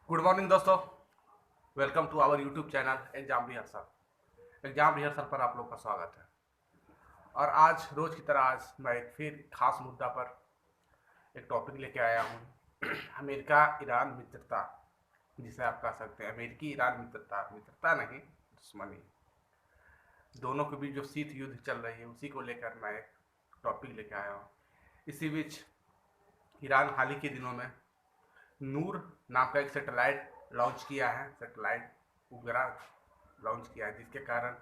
Good morning दोस्तों। Welcome to our YouTube channel exam rehearsal पर आप लोग का स्वागत है। और आज रोज की तरह आज मैं एक फिर खास मुद्दा पर एक टॉपिक लेके आया हूँ। अमेरिका ईरान मित्रता, जिसे आप कह सकते हैं अमेरिकी ईरान मित्रता, मित्रता नहीं दुश्मनी, दोनों के बीच जो शीत युद्ध चल रही है उसी को लेकर मैं एक टॉपिक लेके आया हूँ। इसी बीच ईरान हाल ही के दिनों में नूर नाम का एक सैटेलाइट लॉन्च किया है, सैटेलाइट उपग्रह लॉन्च किया है, जिसके कारण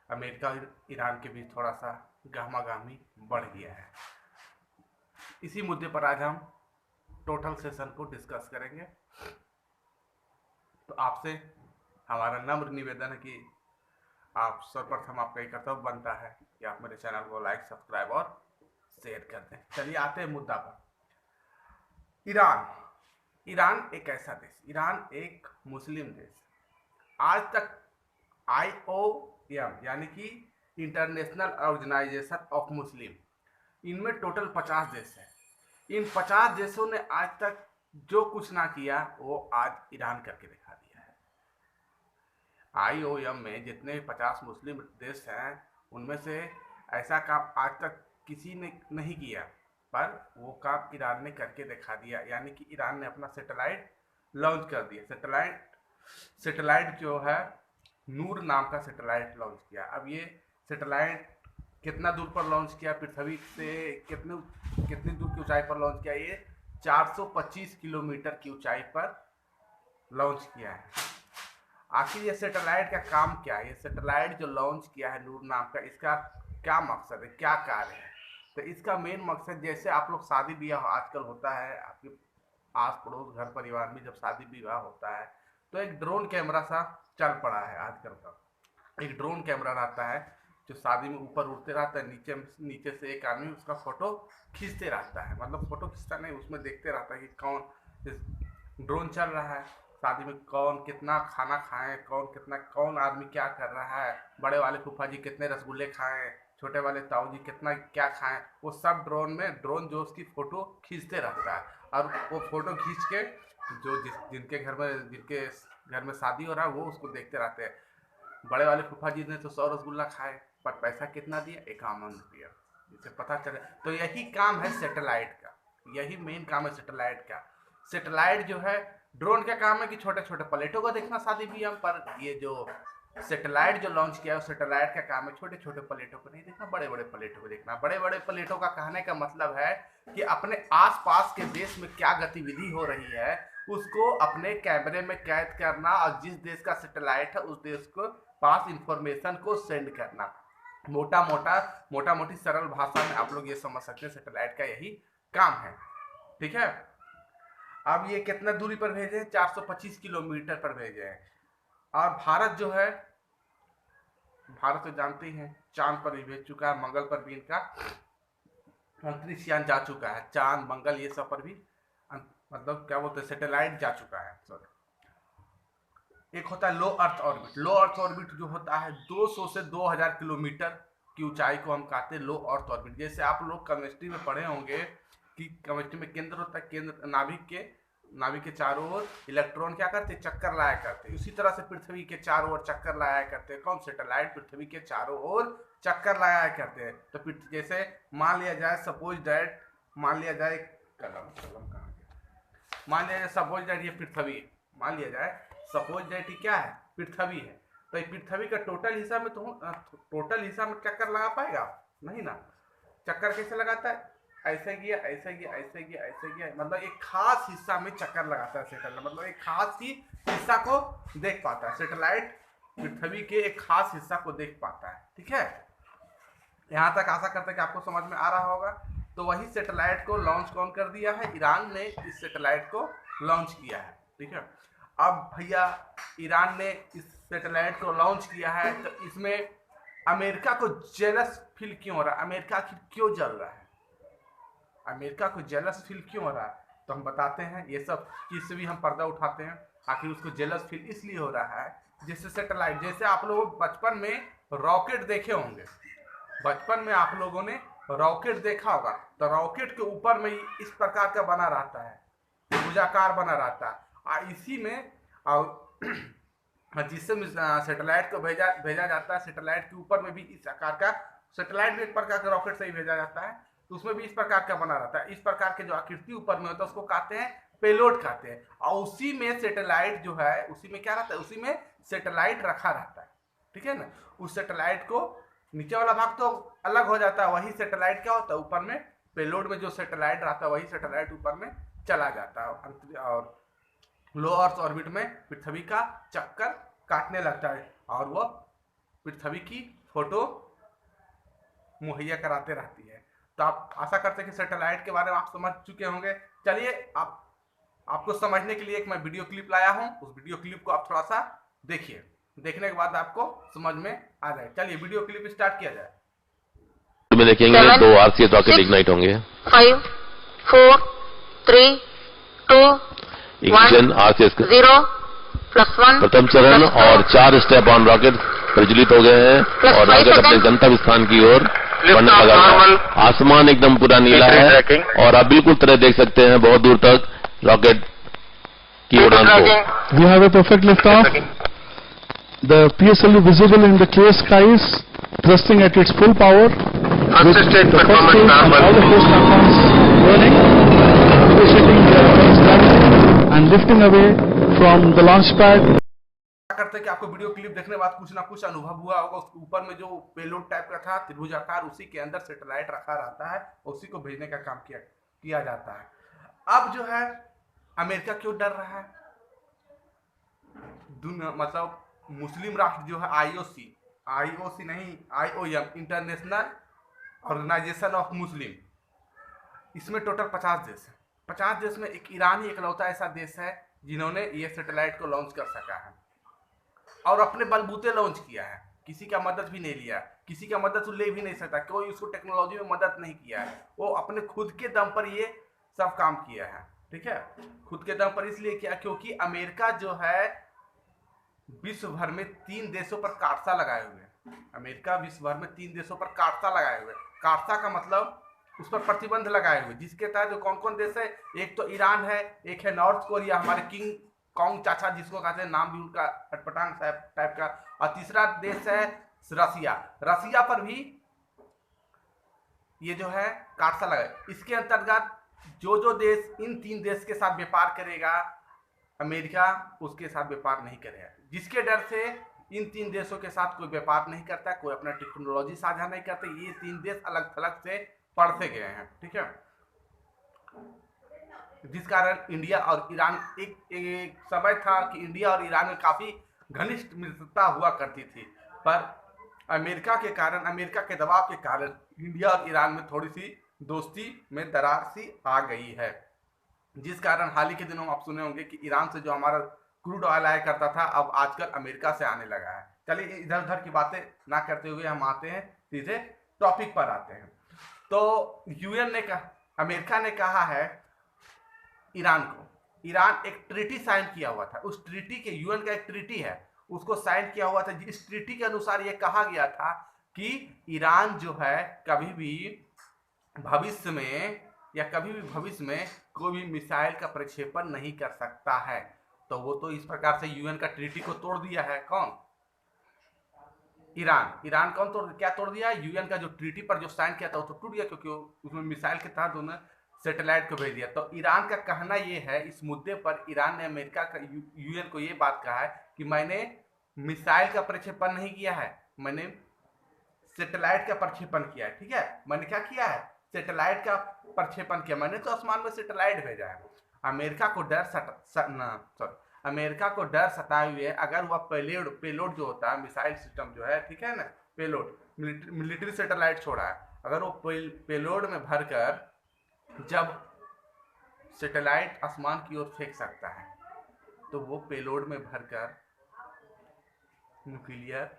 अमेरिका और ईरान के बीच थोड़ा सा गहमा गहमी बढ़ गया है। इसी मुद्दे पर आज हम टोटल सेशन को डिस्कस करेंगे। तो आपसे हमारा नम्र निवेदन है कि आप सर्वप्रथम आपका एक कर्तव्य बनता है कि आप मेरे चैनल को लाइक, सब्सक्राइब और शेयर कर दें। चलिए आते हैं मुद्दा पर। ईरान एक ऐसा देश, ईरान एक मुस्लिम देश, आज तक IOM यानी कि इंटरनेशनल ऑर्गेनाइजेशन ऑफ मुस्लिम, इनमें टोटल 50 देश है। इन 50 देशों ने आज तक जो कुछ ना किया वो आज ईरान करके दिखा दिया है। IOM में जितने 50 मुस्लिम देश हैं उनमें से ऐसा काम आज तक किसी ने नहीं किया, पर वो काम ईरान ने करके दिखा दिया। यानी कि ईरान ने अपना सैटेलाइट लॉन्च कर दिया। सैटेलाइट जो है नूर नाम का सैटेलाइट लॉन्च किया। अब ये सैटेलाइट कितना दूर पर लॉन्च किया, पृथ्वी से कितनी दूर की ऊंचाई पर लॉन्च किया? ये 425 किलोमीटर की ऊंचाई पर लॉन्च किया है। आखिर ये सैटेलाइट का काम क्या है? ये सैटेलाइट जो लॉन्च किया है नूर नाम का, इसका क्या मकसद है, क्या कार्य है? तो इसका मेन मकसद, जैसे आप लोग शादी ब्याह आजकल होता है, आपके आस पड़ोस घर परिवार में जब शादी विवाह होता है तो एक ड्रोन कैमरा सा चल पड़ा है आजकल का। एक ड्रोन कैमरा रहता है जो शादी में ऊपर उड़ते रहता है, नीचे से एक आदमी उसका फोटो खींचते रहता है। मतलब फोटो खींचता नहीं, उसमें देखते रहता है कि कौन ड्रोन चल रहा है, शादी में कौन कितना खाना खाएं, कौन आदमी क्या कर रहा है, बड़े वाले फूफा जी कितने रसगुल्ले खाएं, छोटे वाले ताऊ जी कितना क्या खाएं, वो सब ड्रोन जो उसकी फोटो खींचते रहता है। और वो फोटो खींच के जो जिनके घर में शादी हो रहा है वो उसको देखते रहते हैं। बड़े वाले फूफा जी ने तो 100 रसगुल्ला खाए, पर पैसा कितना दिया? 51 रुपया। जिससे पता चले, तो यही काम है सैटेलाइट का, यही मेन काम है सैटेलाइट का। सैटेलाइट जो है, ड्रोन का काम है कि छोटे छोटे प्लेटों को देखना शादी ब्याह पर, ये जो सैटेलाइट जो लॉन्च किया है सैटेलाइट का काम है छोटे छोटे प्लेटों को नहीं देखना, बड़े बड़े प्लेटों को देखना। बड़े बड़े प्लेटों का कहने का मतलब है कि अपने आसपास के देश में क्या गतिविधि हो रही है उसको अपने कैमरे में कैद करना, और जिस देश का सैटेलाइट है उस देश को पास इंफॉर्मेशन को सेंड करना। मोटा मोटी सरल भाषा में आप लोग ये समझ सकते हैं सैटेलाइट का यही काम है। ठीक है। अब ये कितना दूरी पर भेजे हैं? 425 किलोमीटर पर भेजे हैं। और भारत जो है, भारत तो जानते ही हैं चांद पर भी भेज चुका है, मंगल पर भी इनका अंतरिक्ष यान जा चुका है, चांद मंगल ये सब पर भी मतलब क्या बोलते हैं सैटेलाइट जा चुका है। सॉरी, एक होता है लो अर्थ ऑर्बिट। लो अर्थ ऑर्बिट जो होता है 200 से 2000 किलोमीटर की ऊंचाई को हम कहते हैं लो अर्थ ऑर्बिट। जैसे आप लोग केमिस्ट्री में पढ़े होंगे कि केमिस्ट्री में केंद्र होता है, केंद्र नाभिक के चारों ओर इलेक्ट्रॉन क्या करते हैं? चक्कर लाया करते हैं। उसी तरह से पृथ्वी के चारों ओर चक्कर लाया करते हैं। कौन? सैटेलाइट पृथ्वी के चारों ओर चक्कर लाया करते हैं। तो जैसे मान लिया जाए सपोज दैट, मान लिया जाए सपोज दैट ये पृथ्वी, मान लिया जाए सपोज दैट ये क्या है? पृथ्वी है। तो ये पृथ्वी का टोटल हिस्सा में चक्कर लगा पाएगा? नहीं ना। चक्कर कैसे लगाता है? ऐसे गया, मतलब एक खास हिस्सा में चक्कर लगाता है सैटेलाइट। मतलब एक खास ही हिस्सा को देख पाता है सैटेलाइट, पृथ्वी के एक खास हिस्सा को देख पाता है। ठीक है, यहाँ तक आशा करते हैं कि आपको समझ में आ रहा होगा। तो वही सैटेलाइट को लॉन्च कौन कर दिया है? ईरान ने इस सैटेलाइट को लॉन्च किया है। ठीक है। अब भैया ईरान ने इस सैटेलाइट को लॉन्च किया है तो इसमें अमेरिका को जेलस फील क्यों हो रहा है? अमेरिका क्यों जल रहा है? अमेरिका को जेलस फील क्यों हो रहा है? तो हम बताते हैं, ये सब चीज से भी हम पर्दा उठाते हैं। आखिर उसको जेलस फील इसलिए हो रहा है जिससे सैटेलाइट, जैसे आप लोग बचपन में रॉकेट देखे होंगे, बचपन में आप लोगों ने रॉकेट देखा होगा, तो रॉकेट के ऊपर में इस प्रकार का बना रहता है, भुजाकार बना रहता है, इसी में और जिससे सैटेलाइट को भेजा भेजा जाता है, सैटेलाइट के ऊपर में भी इस आकार का, सैटेलाइट भी एक प्रकार का रॉकेट से ही भेजा जाता है, तो उसमें भी इस प्रकार का बना रहता है। इस प्रकार के जो आकृति ऊपर में होता है उसको कहते हैं पेलोड कहते हैं। और उसी में सैटेलाइट जो है, उसी में क्या रहता है, उसी में सैटेलाइट रखा रहता है, ठीक है ना। उस सैटेलाइट को नीचे वाला भाग तो अलग हो जाता है, वही सैटेलाइट क्या होता है, ऊपर में पेलोड में जो सैटेलाइट रहता है वही सैटेलाइट ऊपर में चला जाता है और लो अर्थ ऑर्बिट में पृथ्वी का चक्कर काटने लगता है और वो पृथ्वी की फोटो मुहैया कराते रहती है। तो आप आशा करते हैं कि सैटेलाइट के बारे में आप समझ चुके होंगे। चलिए आपको समझने के लिए एक मैं वीडियो क्लिप लाया हूं, उस वीडियो क्लिप को आप थोड़ा सा देखिए, देखने के बाद आपको समझ में आ जाए। चलिए वीडियो क्लिप स्टार्ट किया जाए। में देखेंगे 2 आरसीएस रॉकेट इग्नाइट होंगे। 5 4 3 2 ignition आरसीएस 0 +1 प्रथम चरण और 4 स्टेप ऑन रॉकेट प्रज्वलित हो गए हैं और रॉकेट अपने गंतव्य स्थान की ओर बढ़ने लगा है। आसमान एकदम पूरा नीला है और आप बिल्कुल तरह देख सकते हैं बहुत दूर तक रॉकेट की उड़ान को। We have a perfect liftoff. The PSLV visible in the clear skies, thrusting at its full power. With the first stage and all the 4 platforms burning, negotiating their first gun and lifting away from the launch pad. करते हैं कि आपको video clip देखने के बाद कुछ ना कुछ अनुभव हुआ होगा। उसके ऊपर में जो पेलोड टाइप का था त्रिभुजाकार, उसी के अंदर सैटेलाइट रखा रहता है, उसी को भेजने का काम किया जाता है। अब जो है अमेरिका क्यों डर रहा है, मतलब मुस्लिम राष्ट्र जो है आईओसी नहीं IOM, International Organisation of Muslim, इसमें टोटल 50 देश है। 50 देश में एक ईरान ही इकलौता ऐसा देश है जिन्होंने ये सैटेलाइट को लॉन्च कर सका है और अपने बलबूते लॉन्च किया है, किसी का मदद भी नहीं लिया, किसी का मदद ले भी नहीं सकता, कोई उसको टेक्नोलॉजी में मदद नहीं किया है, वो अपने खुद के दम पर ये सब काम किया है, ठीक है। खुद के दम पर इसलिए किया क्योंकि अमेरिका जो है विश्व भर में 3 देशों पर कार्सा लगाए हुए हैं। अमेरिका विश्व भर में 3 देशों पर कार्सा लगाए हुए, कार्सा का मतलब उस पर प्रतिबंध लगाए हुए, जिसके तहत जो कौन कौन देश है, एक तो ईरान है, एक है नॉर्थ कोरिया, हमारे किंग कॉन्ग चाचा जिसको कहते हैं, नाम भी उनका अटपटांग टाइप का, और तीसरा देश है रसिया। रसिया पर भी ये जो है कार्सा लगाए। इसके अंतर्गत जो देश इन 3 देश के साथ व्यापार करेगा, अमेरिका उसके साथ व्यापार नहीं करेगा, जिसके डर से इन 3 देशों के साथ कोई व्यापार नहीं करता, कोई अपना टेक्नोलॉजी साझा नहीं करते। ये 3 देश अलग थलग से पड़ते गए हैं, ठीक है। जिस कारण इंडिया और ईरान एक समय था कि इंडिया और ईरान में काफी घनिष्ठ मित्रता हुआ करती थी, पर अमेरिका के कारण, अमेरिका के दबाव के कारण इंडिया और ईरान में थोड़ी सी दोस्ती में दरार सी आ गई है, जिस कारण हाल ही के दिनों में आप सुने होंगे कि ईरान से जो हमारा क्रूड ऑयल आया करता था, अब आजकल अमेरिका से आने लगा है। चलिए इधर उधर की बातें ना करते हुए हम आते हैं, सीधे टॉपिक पर आते हैं। तो यूएन ने कहा, अमेरिका ने कहा है ईरान को, ईरान एक ट्रीटी साइन किया हुआ था, उस ट्रीटी के, यूएन का एक ट्रीटी है, उसको साइन किया हुआ था। इस ट्रीटी के अनुसार यह कहा गया था कि ईरान जो है कभी भी भविष्य में कोई भी मिसाइल का प्रक्षेपण नहीं कर सकता है। तो वो तो इस प्रकार से यूएन का ट्रीटी को तोड़ दिया है। कौन? ईरान कौन क्या तोड़ दिया? यूएन का जो ट्रीटी पर जो साइन किया था वो तो टूट गया, क्योंकि उसमें मिसाइल के तहत उन्होंने सैटेलाइट को भेज दिया। तो ईरान का कहना ये है, इस मुद्दे पर ईरान ने अमेरिका का, यूएन को ये बात कहा है कि मैंने मिसाइल का प्रक्षेपण नहीं किया है, मैंने सैटेलाइट का प्रक्षेपण किया है, ठीक है। मैंने क्या किया है? सैटेलाइट का प्रक्षेपण किया, मैंने तो आसमान में सैटेलाइट भेजा है। अमेरिका को डर सताए हुए, अगर वह पेलोड जो होता है, मिसाइल सिस्टम जो है, ठीक है ना, पेलोड मिलिट्री सैटेलाइट छोड़ा है, अगर वो पेलोड में भरकर जब सैटेलाइट आसमान की ओर फेंक सकता है, तो वो पेलोड में भरकर न्यूक्लियर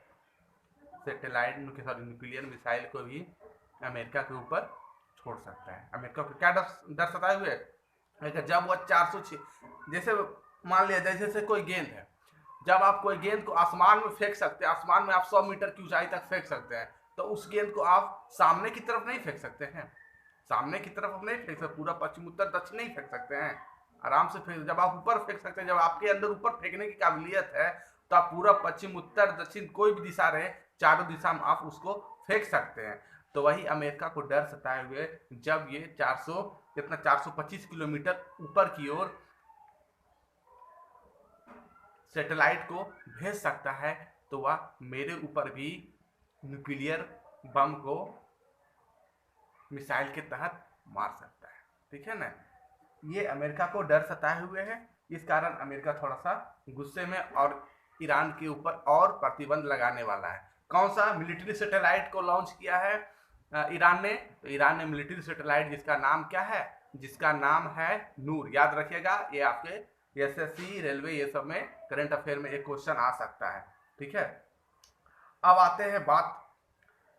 मिसाइल को भी अमेरिका के ऊपर छोड़ सकता है। अमेरिका को क्या डर सताए हुए? जब वह 406, जैसे मान लिया जैसे कोई गेंद है, जब आप कोई गेंद को आसमान में फेंक सकते हैं, आसमान में आप 100 मीटर की ऊंचाई तक फेंक सकते हैं, तो उस गेंद को आप सामने की तरफ नहीं फेंक सकते हैं, सामने की तरफ आप नहीं फेंक सकते, पूरा पश्चिम उत्तर दक्षिण नहीं फेंक सकते हैं, आराम से फेंक, जब आप ऊपर फेंक सकते हैं, जब आपके अंदर ऊपर फेंकने की काबिलियत है तो आप पूरा पश्चिम उत्तर दक्षिण कोई भी दिशा रहे, चारों दिशा में आप उसको फेंक सकते हैं। तो वही अमेरिका को डर सताए हुए जब ये 425 किलोमीटर ऊपर की ओर सैटेलाइट को भेज सकता है, तो वह मेरे ऊपर भी न्यूक्लियर बम को मिसाइल के तहत मार सकता है। ठीक है ना, ये अमेरिका को डर सताए हुए है, इस कारण अमेरिका थोड़ा सा गुस्से में और ईरान के ऊपर और प्रतिबंध लगाने वाला है। कौन सा मिलिट्री सैटेलाइट को लॉन्च किया है ईरान ने? तो ईरान ने मिलिट्री सैटेलाइट जिसका नाम क्या है? जिसका नाम है नूर। याद रखिएगा, ये आपके एसएससी रेलवे ये सब में करंट अफेयर में एक क्वेश्चन आ सकता है। ठीक है, अब आते हैं बात,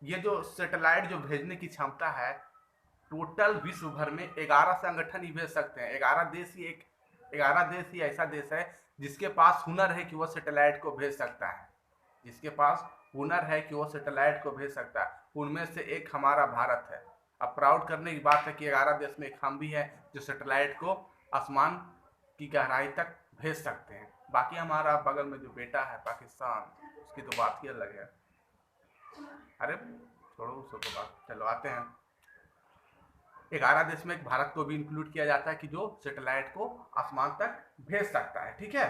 ये जो सैटेलाइट जो भेजने की क्षमता है, टोटल विश्व भर में 11 संगठन ही भेज सकते हैं। 11 देश ही ऐसा देश है जिसके पास हुनर है कि वह सैटेलाइट को भेज सकता है, जिसके पास हुनर है कि वो सैटेलाइट को भेज सकता है। उनमें से एक हमारा भारत है। अब प्राउड करने की बात है कि 11 देश में एक हम भी है जो सैटेलाइट को आसमान की गहराई तक भेज सकते हैं। बाकी हमारा बगल में जो बेटा है पाकिस्तान, उसकी तो बात ही अलग है। अरे छोड़ो उसको तो बात, चलो आते हैं 11 देश में एक भारत को भी इंक्लूड किया जाता है कि जो सैटेलाइट को आसमान तक भेज सकता है। ठीक है,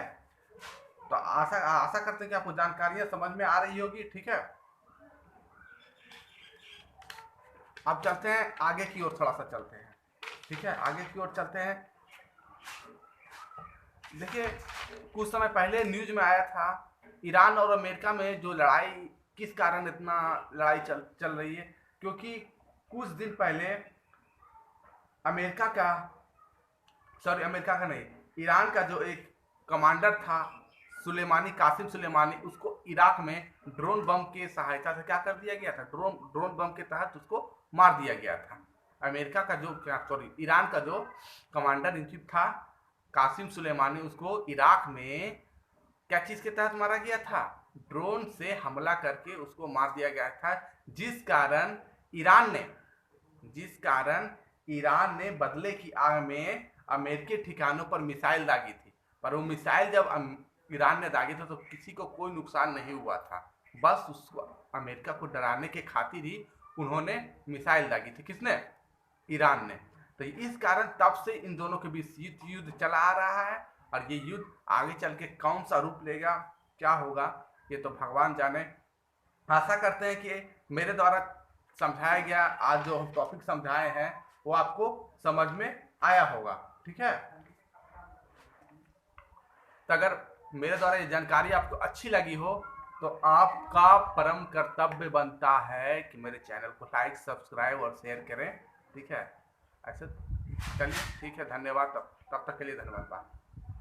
तो आशा करते हैं कि आपको जानकारियां समझ में आ रही होगी। ठीक है, अब चलते हैं आगे की ओर, थोड़ा सा चलते हैं। ठीक है, आगे की ओर चलते हैं। देखिए, कुछ समय पहले न्यूज में आया था ईरान और अमेरिका में जो लड़ाई, किस कारण इतना लड़ाई चल रही है, क्योंकि कुछ दिन पहले अमेरिका का नहीं, ईरान का जो एक कमांडर था सुलेमानी, कासिम सुलेमानी, उसको इराक में ड्रोन बम की सहायता से क्या कर दिया गया था? ड्रोन बम के तहत उसको मार दिया गया था। अमेरिका का जो ईरान का जो कमांडर इन चीफ था कासिम सुलेमानी, उसको इराक में क्या चीज के तहत मारा गया था? ड्रोन से हमला करके उसको मार दिया गया था, जिस कारण ईरान ने बदले की आग में अमेरिकी ठिकानों पर मिसाइल दागी थी। पर वो मिसाइल जब ईरान ने दागी थी तो किसी को कोई नुकसान नहीं हुआ था, बस उसको अमेरिका को डराने के खातिर ही उन्होंने मिसाइल दागी थी। किसने? ईरान ने। तो इस कारण तब से इन दोनों के बीच युद्ध चला आ रहा है, और ये युद्ध आगे चल के कौन सा रूप लेगा, क्या होगा, ये तो भगवान जाने। आशा करते हैं कि मेरे द्वारा समझाया गया आज जो हम टॉपिक समझाए हैं वो आपको समझ में आया होगा। ठीक है, तो अगर मेरे द्वारा ये जानकारी आपको अच्छी लगी हो तो आपका परम कर्तव्य बनता है कि मेरे चैनल को लाइक, सब्सक्राइब और शेयर करें। ठीक है, ऐसे चलिए, ठीक है, धन्यवाद। तब तक के लिए धन्यवाद।